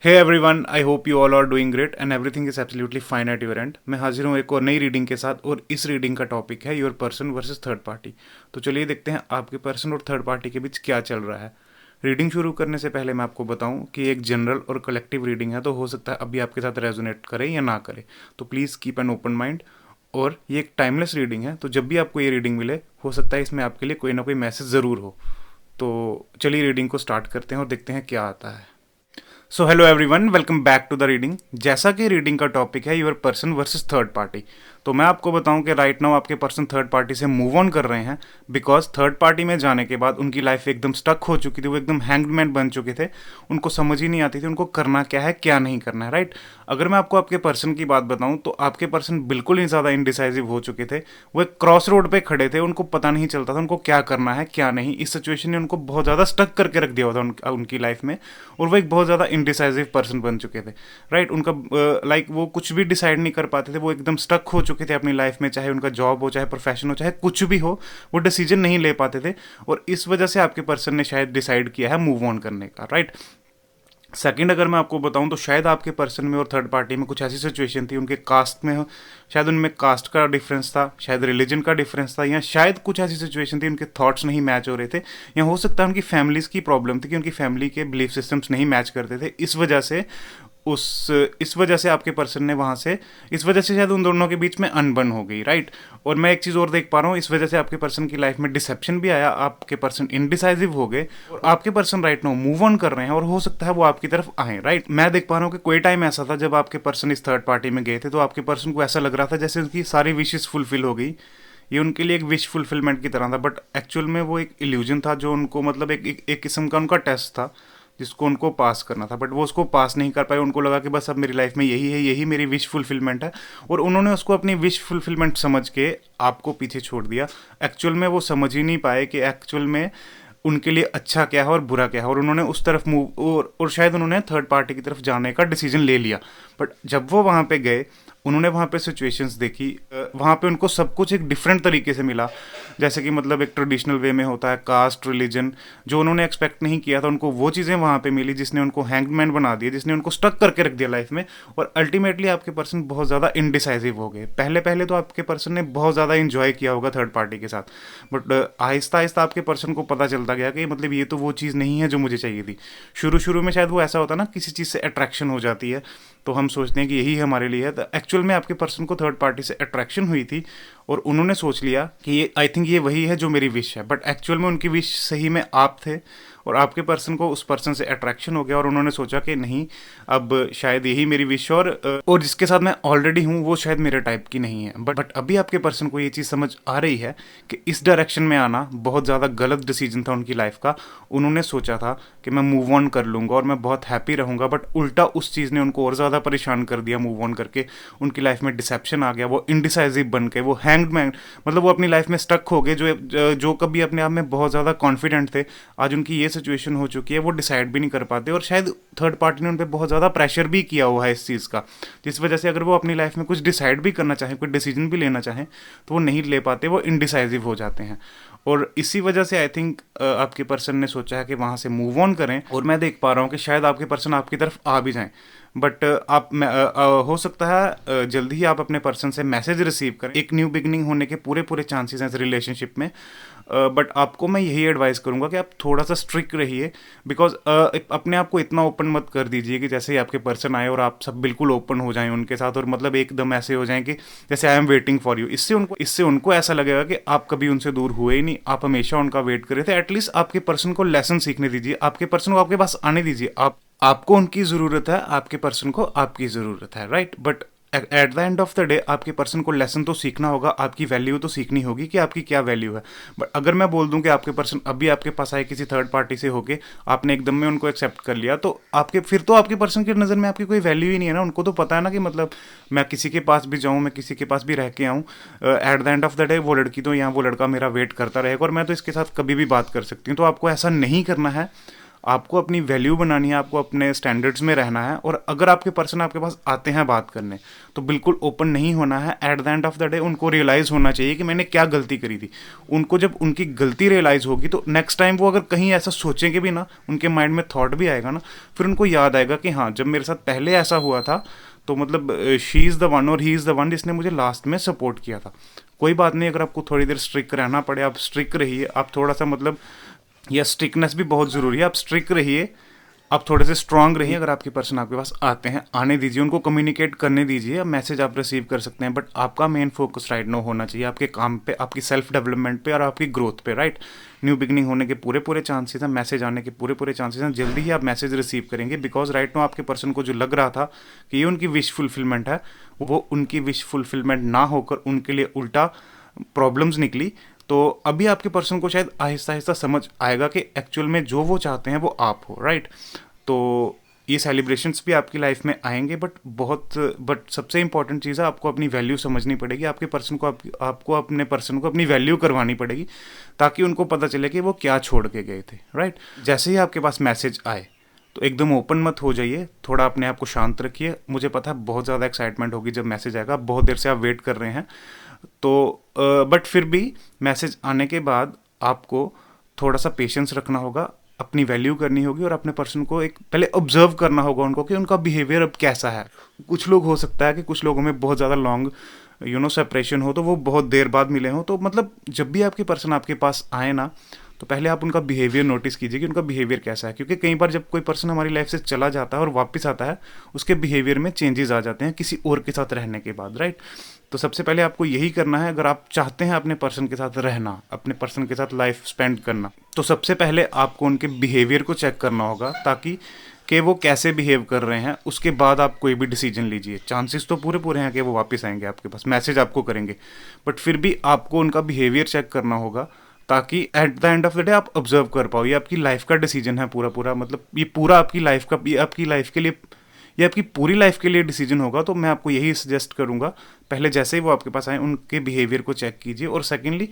Hey everyone, I hope you all are doing great and everything is absolutely fine at your end. मैं हाजिर हूँ एक और नई रीडिंग के साथ और इस रीडिंग का टॉपिक है your person versus third party. तो चलिए देखते हैं आपके पर्सन और थर्ड पार्टी के बीच क्या चल रहा है। रीडिंग शुरू करने से पहले मैं आपको बताऊं कि एक जनरल और कलेक्टिव रीडिंग है, तो हो सकता है अभी आपके साथ रेजोनेट करे या ना करे, तो please keep an open mind. और ये एक टाइमलेस रीडिंग है, तो जब भी आपको ये रीडिंग मिले हो सकता है इसमें आपके लिए कोई ना कोई मैसेज ज़रूर हो। तो चलिए रीडिंग को स्टार्ट करते हैं और देखते हैं क्या आता है। So hello everyone, welcome back to the reading. जैसा कि रीडिंग का टॉपिक है your person versus third party, तो मैं आपको बताऊं कि राइट नाउ आपके पर्सन थर्ड पार्टी से मूव ऑन कर रहे हैं, बिकॉज थर्ड पार्टी में जाने के बाद उनकी लाइफ एकदम स्टक हो चुकी थी। वो एकदम हैंग्ड मैन बन चुके थे, उनको समझ ही नहीं आती थी उनको करना क्या है क्या नहीं करना है। राइट, अगर मैं आपको आपके पर्सन की बात बताऊं तो आपके पर्सन बिल्कुल ही ज़्यादा इनडिसाइसिव हो चुके थे। वो एक क्रॉस रोड पे खड़े थे, उनको पता नहीं चलता था उनको क्या करना है क्या नहीं। इस सिचुएशन ने उनको बहुत ज़्यादा स्टक करके रख दिया हुआ था उनकी लाइफ में, और वो एक बहुत ज़्यादा इनडिसाइसिव पर्सन बन चुके थे। राइट, उनका लाइक वो कुछ भी डिसाइड नहीं कर पाते थे, वो एकदम स्टक हो चुके थे अपनी लाइफ में, चाहे उनका जॉब हो, चाहे प्रोफेशन हो, चाहे कुछ भी हो, वो डिसीजन नहीं ले पाते थे। और इस वजह से आपके पर्सन ने शायद डिसाइड किया है मूव ऑन करने का। राइट, सेकंड अगर मैं आपको बताऊं तो शायद आपके पर्सन में और थर्ड पार्टी में कुछ ऐसी सिचुएशन थी, उनके कास्ट में हो, शायद उनमें कास्ट का डिफरेंस था, शायद रिलीजन का डिफरेंस था, या शायद कुछ ऐसी सिचुएशन थी उनके थॉट्स नहीं मैच हो रहे थे, या हो सकता है उनकी फैमिलीज की प्रॉब्लम थी कि उनकी फैमिली के बिलीफ सिस्टम्स नहीं मैच करते थे। उस इस वजह से आपके पर्सन ने वहाँ से, इस वजह से शायद उन दोनों के बीच में अनबन हो गई। राइट, और मैं एक चीज़ और देख पा रहा हूँ, इस वजह से आपके पर्सन की लाइफ में डिसेप्शन भी आया, आपके पर्सन इनडिसाइसिव हो गए, और आपके person right now move on कर रहे हैं और हो सकता है वो आपकी तरफ आए। राइट, मैं देख पा रहा हूँ कि कोई टाइम ऐसा था जब आपके पर्सन इस थर्ड पार्टी में गए थे, तो आपके पर्सन को ऐसा लग रहा था जैसे उनकी सारी विशेस फुलफिल हो गई। ये उनके लिए एक विश फुलफिलमेंट की तरह था, बट एक्चुअल में वो एक इल्यूजन था जो उनको मतलब एक किस्म का उनका टेस्ट था जिसको उनको पास करना था, बट वो उसको पास नहीं कर पाए। उनको लगा कि बस अब मेरी लाइफ में यही है, यही मेरी विश फुलफिलमेंट है, और उन्होंने उसको अपनी विश फुलफिलमेंट समझ के आपको पीछे छोड़ दिया। एक्चुअल में वो समझ ही नहीं पाए कि एक्चुअल में उनके लिए अच्छा क्या है और बुरा क्या है, और उन्होंने उस तरफ मूव और शायद उन्होंने थर्ड पार्टी की तरफ जाने का डिसीजन ले लिया। बट जब वो वहाँ पे गए, उन्होंने वहाँ पे सिचुएशंस देखी, वहाँ पे उनको सब कुछ एक डिफरेंट तरीके से मिला। जैसे कि मतलब एक ट्रेडिशनल वे में होता है, कास्ट रिलीजन, जो उन्होंने एक्सपेक्ट नहीं किया था उनको वो चीज़ें वहाँ पे मिली जिसने उनको हैंगमैन बना दिया, जिसने उनको स्टक करके रख दिया लाइफ में। और अल्टीमेटली आपके पर्सन बहुत ज़्यादा इनडिसाइसिव हो गए। पहले पहले तो आपके पर्सन ने बहुत ज़्यादा इंजॉय किया होगा थर्ड पार्टी के साथ, बट आहिस्ता आहिस्ता आपके पर्सन को पता चलता गया कि मतलब ये तो वो चीज़ नहीं है जो मुझे चाहिए थी। शुरू शुरू में शायद वो ऐसा होता ना, किसी चीज़ से अट्रैक्शन हो जाती है तो हम सोचते हैं कि यही हमारे लिए है, तो एक्चुअल में आपके पर्सन को थर्ड पार्टी से अट्रैक्शन हुई थी और उन्होंने सोच लिया कि ये आई थिंक ये वही है जो मेरी विश है। बट एक्चुअल में उनकी विश सही में आप थे, और आपके पर्सन को उस पर्सन से अट्रैक्शन हो गया और उन्होंने सोचा कि नहीं, अब शायद यही मेरी विश, और जिसके साथ मैं ऑलरेडी हूँ वो शायद मेरे टाइप की नहीं है। बट अभी आपके पर्सन को ये चीज़ समझ आ रही है कि इस डायरेक्शन में आना बहुत ज़्यादा गलत डिसीजन था उनकी लाइफ का। उन्होंने सोचा था कि मैं मूव ऑन कर लूँगा और मैं बहुत हैप्पी रहूँगा, बट उल्टा उस चीज़ ने उनको और ज़्यादा परेशान कर दिया। मूव ऑन करके उनकी लाइफ में डिसेप्शन आ गया, वो इनडिसाइसिव बन के, वो हैंग्ड मैन, मतलब वो अपनी लाइफ में स्टक हो गए। जो कभी अपने आप में बहुत ज़्यादा कॉन्फिडेंट थे, आज उनकी ये सिचुएशन हो चुकी है, वो डिसाइड भी नहीं कर पाते, और शायद थर्ड पार्टी ने उन पर बहुत ज़्यादा प्रेशर भी किया हुआ है इस चीज़ का, जिस वजह से अगर वो अपनी लाइफ में कुछ डिसाइड भी करना चाहें, कोई डिसीजन भी लेना चाहें, तो वो नहीं ले पाते, वो इनडिसाइसिव हो जाते हैं। और इसी वजह से आई थिंक आपके पर्सन ने सोचा है कि वहाँ से मूव ऑन करें, और मैं देख पा रहा हूँ कि शायद आपके पर्सन आपकी तरफ आ भी जाएं। बट हो सकता है जल्दी ही आप अपने पर्सन से मैसेज रिसीव करें। एक न्यू बिगनिंग होने के पूरे पूरे चांसेस हैं इस रिलेशनशिप में, बट आपको मैं यही एडवाइस करूंगा कि आप थोड़ा सा स्ट्रिक्ट रहिए, बिकॉज अपने आप को इतना ओपन मत कर दीजिए कि जैसे ही आपके पर्सन आए और आप सब बिल्कुल ओपन हो जाएं उनके साथ, और मतलब एकदम ऐसे हो जाएं कि जैसे I am waiting for you. इससे उनको ऐसा लगेगा कि आप कभी उनसे दूर हुए ही नहीं, आप हमेशा उनका वेट कर रहे थे। एटलीस्ट आपके पर्सन को लेसन सीखने दीजिए, आपके पर्सन को आपके पास आने दीजिए। आपको उनकी ज़रूरत है, आपके पर्सन को आपकी ज़रूरत है। Right, but at the end of the day आपके पर्सन को लेसन तो सीखना होगा, आपकी वैल्यू तो सीखनी होगी कि आपकी क्या वैल्यू है। बट अगर मैं बोल दूं कि आपके पर्सन अभी आपके पास आए किसी थर्ड पार्टी से होके, आपने एकदम में उनको एक्सेप्ट कर लिया, तो आपके पर्सन की नज़र में आपकी कोई वैल्यू ही नहीं है ना। उनको तो पता है ना कि मतलब मैं किसी के पास भी जाऊँ, मैं किसी के पास भी रह के आऊँ, at the end of the day वो लड़की तो यहाँ, वो लड़का मेरा वेट करता रहेगा और मैं तो इसके साथ कभी भी बात कर सकती हूँ। तो आपको ऐसा नहीं करना है, आपको अपनी वैल्यू बनानी है, आपको अपने स्टैंडर्ड्स में रहना है। और अगर आपके पर्सन आपके पास आते हैं बात करने, तो बिल्कुल ओपन नहीं होना है। At the end of the day उनको रियलाइज़ होना चाहिए कि मैंने क्या गलती करी थी। उनको जब उनकी गलती रियलाइज़ होगी तो नेक्स्ट टाइम वो अगर कहीं ऐसा सोचेंगे भी ना, उनके माइंड में थॉट भी आएगा ना, फिर उनको याद आएगा कि हाँ, जब मेरे साथ पहले ऐसा हुआ था तो मतलब शी इज़ द वन और ही इज़ द वन जिसने मुझे लास्ट में सपोर्ट किया था। कोई बात नहीं, अगर आपको थोड़ी देर स्ट्रिक्ट रहना पड़े, आप स्ट्रिक्ट रहिए। आप थोड़ा सा मतलब, या स्ट्रिक्टनेस भी बहुत ज़रूरी है, आप स्ट्रिक्ट रहिए, आप थोड़े से स्ट्रांग रहिए। अगर आपके पर्सन आपके पास आते हैं, आने दीजिए, उनको कम्युनिकेट करने दीजिए। मैसेज आप रिसीव कर सकते हैं, बट आपका मेन फोकस राइट नो होना चाहिए आपके काम पे, आपकी सेल्फ डेवलपमेंट पे और आपकी ग्रोथ पे, राइट। न्यू बिगनिंग होने के पूरे पूरे चांसेस हैं, मैसेज आने के पूरे पूरे चांसेस हैं। जल्दी ही आप मैसेज रिसीव करेंगे, बिकॉज राइट नो आपके पर्सन को जो लग रहा था कि ये उनकी विश फुलफिलमेंट है, वो उनकी विश फुलफिलमेंट ना होकर उनके लिए उल्टा प्रॉब्लम्स निकली। तो अभी आपके पर्सन को शायद आहिस्ता आहिस्ता समझ आएगा कि एक्चुअल में जो वो चाहते हैं वो आप हो, राइट। तो ये सेलिब्रेशंस भी आपकी लाइफ में आएंगे, बट सबसे इंपॉर्टेंट चीज़ है, आपको अपनी वैल्यू समझनी पड़ेगी। आपके पर्सन को आपको अपने पर्सन को अपनी वैल्यू करवानी पड़ेगी, ताकि उनको पता चले कि वो क्या छोड़ के गए थे, राइट। जैसे ही आपके पास मैसेज आए तो एकदम ओपन मत हो जाइए, थोड़ा अपने आप को शांत रखिए। मुझे पता है बहुत ज़्यादा एक्साइटमेंट होगी जब मैसेज आएगा, बहुत देर से आप वेट कर रहे हैं। तो बट फिर भी मैसेज आने के बाद आपको थोड़ा सा पेशेंस रखना होगा, अपनी वैल्यू करनी होगी और अपने पर्सन को एक पहले ऑब्जर्व करना होगा उनको कि उनका बिहेवियर अब कैसा है। कुछ लोग हो सकता है कि कुछ लोगों में बहुत ज़्यादा लॉन्ग सेपरेशन हो, तो वो बहुत देर बाद मिले हों। तो मतलब जब भी आपके पर्सन आपके पास आए ना, तो पहले आप उनका बिहेवियर नोटिस कीजिए कि उनका बिहेवियर कैसा है। क्योंकि कई बार जब कोई पर्सन हमारी लाइफ से चला जाता है और वापस आता है, उसके बिहेवियर में चेंजेस आ जाते हैं किसी और के साथ रहने के बाद, राइट। तो सबसे पहले आपको यही करना है, अगर आप चाहते हैं अपने पर्सन के साथ रहना, अपने पर्सन के साथ लाइफ स्पेंड करना, तो सबसे पहले आपको उनके बिहेवियर को चेक करना होगा, ताकि कि वो कैसे बिहेव कर रहे हैं। उसके बाद आप कोई भी डिसीजन लीजिए। चांसेस तो पूरे पूरे हैं कि वो वापस आएंगे आपके पास, मैसेज आपको करेंगे, बट फिर भी आपको उनका बिहेवियर चेक करना होगा, ताकि at the end of the day आप ऑब्जर्व कर पाओ। ये आपकी लाइफ का डिसीजन है पूरा पूरा, मतलब ये पूरा आपकी लाइफ का, ये आपकी लाइफ के लिए, ये आपकी पूरी लाइफ के लिए डिसीजन होगा। तो मैं आपको यही सजेस्ट करूंगा, पहले जैसे ही वो आपके पास आए उनके बिहेवियर को चेक कीजिए। और सेकेंडली,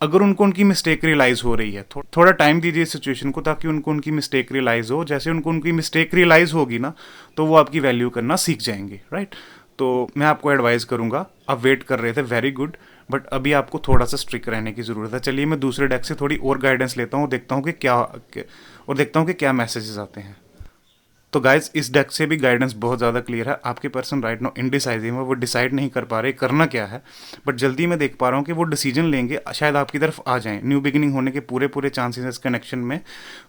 अगर उनको उनकी मिस्टेक रियलाइज़ हो रही है, थोड़ा टाइम दीजिए इस सिचुएशन को, ताकि उनको उनकी मिस्टेक रियलाइज़ हो। जैसे उनको उनकी मिस्टेक रियलाइज़ होगी ना, तो वो आपकी वैल्यू करना सीख जाएंगे, राइट। तो मैं आपको एडवाइस करूंगा, आप वेट कर रहे थे, वेरी गुड, बट अभी आपको थोड़ा सा स्ट्रिक्ट रहने की ज़रूरत है। चलिए मैं दूसरे डेक से थोड़ी और गाइडेंस लेता हूँ, देखता हूँ कि क्या मैसेजेस आते हैं। तो गाइज, इस डेक से भी गाइडेंस बहुत ज़्यादा क्लियर है। आपके पर्सन राइट नाउ इनडिसाइजिव है, वो डिसाइड नहीं कर पा रहे करना क्या है, बट जल्दी मैं देख पा रहा हूँ कि वो डिसीजन लेंगे, शायद आपकी तरफ आ जाएं। न्यू बिगिनिंग होने के पूरे पूरे चांसेस हैं इस कनेक्शन में।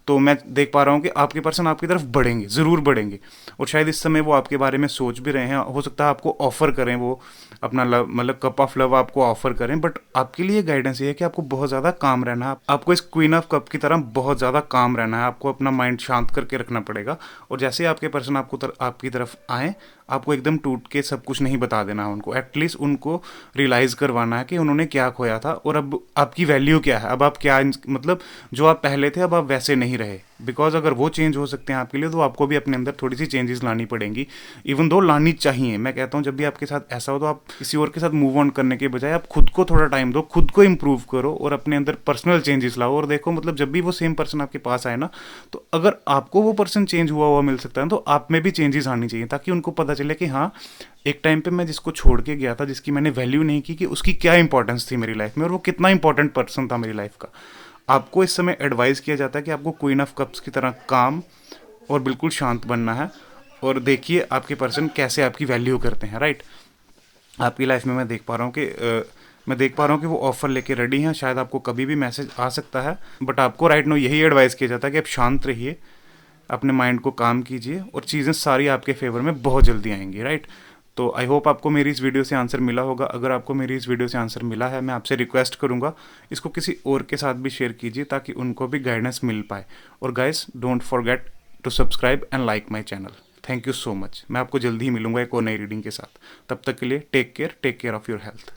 तो मैं देख पा रहा हूँ कि आपके पर्सन आपकी तरफ बढ़ेंगे, ज़रूर बढ़ेंगे। और शायद इस समय वो आपके बारे में सोच भी रहे हैं। हो सकता है आपको ऑफर करें, वो अपना लव, मतलब कप ऑफ लव आपको ऑफर करें। बट आपके लिए गाइडेंस ये है कि आपको बहुत ज़्यादा काम रहना है। आपको इस क्वीन ऑफ कप की तरह बहुत ज़्यादा काम रहना है। आपको अपना माइंड शांत करके रखना पड़ेगा। और जैसे आपके पर्सन आपकी तरफ आए, आपको एकदम टूट के सब कुछ नहीं बता देना है उनको। एटलीस्ट उनको रियलाइज़ करवाना है कि उन्होंने क्या खोया था और अब आपकी वैल्यू क्या है। अब आप क्या, मतलब जो आप पहले थे अब आप वैसे नहीं रहे। बिकॉज अगर वो चेंज हो सकते हैं आपके लिए, तो आपको भी अपने अंदर थोड़ी सी चेंजेस लानी पड़ेंगी। इवन दो लानी चाहिए। मैं कहता हूँ जब भी आपके साथ ऐसा हो, तो आप किसी और के साथ मूव ऑन करने के बजाय आप खुद को थोड़ा टाइम दो, खुद को इम्प्रूव करो और अपने अंदर पर्सनल चेंजेस लाओ। और देखो, मतलब जब भी वो सेम पर्सन आपके पास आए ना, तो अगर आपको वो पर्सन चेंज हुआ मिल सकता है, तो आप में भी चेंजेस आनी चाहिए, ताकि उनको पता चले कि हाँ, एक टाइम पे मैं जिसको छोड़ के गया था, जिसकी मैंने वैल्यू नहीं की, कि उसकी क्या इंपॉर्टेंस थी मेरी लाइफ में और वो कितना इंपॉर्टेंट पर्सन था मेरी लाइफ का। आपको इस समय एडवाइस किया जाता है कि आपको क्वीन ऑफ कप्स की तरह काम और बिल्कुल शांत बनना है। और देखिए आपके पर्सन कैसे आपकी वैल्यू करते हैं, राइट। आपकी लाइफ में मैं देख पा रहा हूँ कि वो ऑफर लेके रेडी हैं। शायद आपको कभी भी मैसेज आ सकता है, बट आपको राइट नो यही एडवाइस किया जाता है कि आप शांत रहिए, अपने माइंड को काम कीजिए और चीज़ें सारी आपके फेवर में बहुत जल्दी आएंगी, राइट। तो आई होप आपको मेरी इस वीडियो से आंसर मिला होगा। अगर आपको मेरी इस वीडियो से आंसर मिला है, मैं आपसे रिक्वेस्ट करूंगा इसको किसी और के साथ भी शेयर कीजिए, ताकि उनको भी गाइडेंस मिल पाए। और guys, don't forget to subscribe and like my channel. Thank you so much. मैं आपको जल्दी ही मिलूंगा एक और नई रीडिंग के साथ। तब तक के लिए take care of your health.